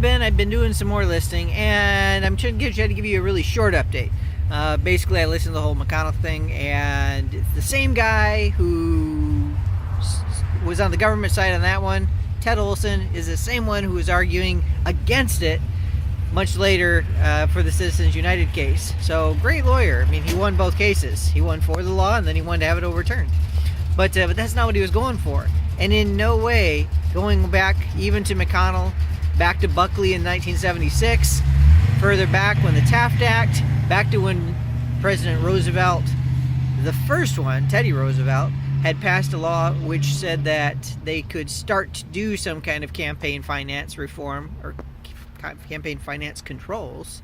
I've been doing some more listening, and I'm trying to give you a really short update. Basically, I listened to the whole McConnell thing, and it's the same guy who was on the government side on that one. Ted Olson is the same one who was arguing against it much later for the Citizens United case. So, great lawyer. I mean, he won both cases. He won for the law, and then he wanted to have it overturned. But that's not what he was going for. And in no way, going back even to McConnell, back to Buckley in 1976, further back when the Taft Act, back to when President Roosevelt, the first one, Teddy Roosevelt, had passed a law which said that they could start to do some kind of campaign finance reform or campaign finance controls.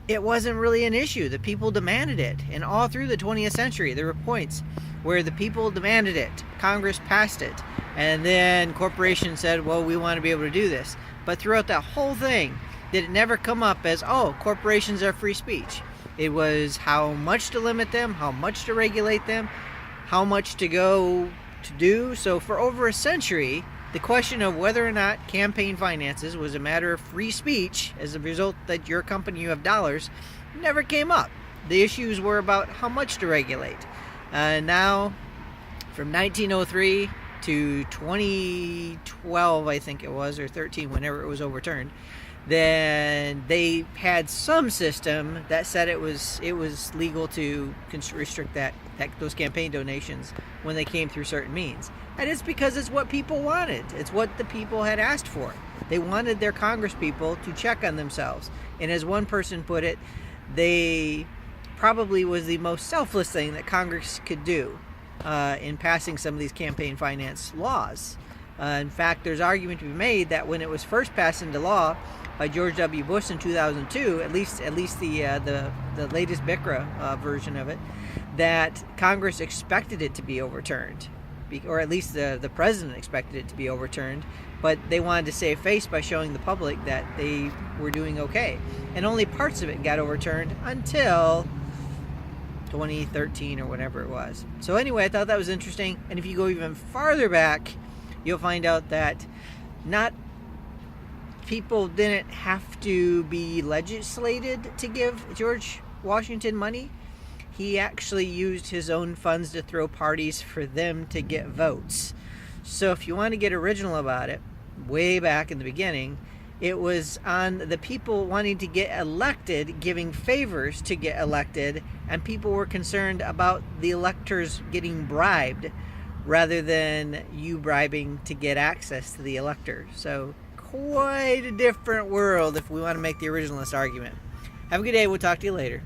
It wasn't really an issue. The people demanded it. And all through the 20th century, there were points where the people demanded it. Congress passed it. And then corporations said, well, we want to be able to do this. But throughout that whole thing, did it never come up as, oh, corporations are free speech. It was how much to limit them, how much to regulate them, how much to go to do. So for over a century, the question of whether or not campaign finances was a matter of free speech as a result that your company, you have dollars, never came up. The issues were about how much to regulate. Now, from 1903 to 2012, I think it was, or 13, whenever it was overturned, then they had some system that said it was legal to restrict those campaign donations when they came through certain means. And it's because it's what people wanted. It's what the people had asked for. They wanted their congresspeople to check on themselves. And as one person put it, they probably was the most selfless thing that Congress could do in passing some of these campaign finance laws. In fact, there's argument to be made that when it was first passed into law by George W. Bush in 2002, at least the latest BICRA version of it, that Congress expected it to be overturned, or at least the president expected it to be overturned, but they wanted to save face by showing the public that they were doing okay. And only parts of it got overturned until 2013 or whatever it was. So anyway, I thought that was interesting. And if you go even farther back, you'll find out that people didn't have to be legislated to give George Washington money. He actually used his own funds to throw parties for them to get votes. So if you want to get original about it, way back in the beginning, it was on the people wanting to get elected, giving favors to get elected, and people were concerned about the electors getting bribed rather than you bribing to get access to the elector. So quite a different world if we want to make the originalist argument. Have a good day. We'll talk to you later.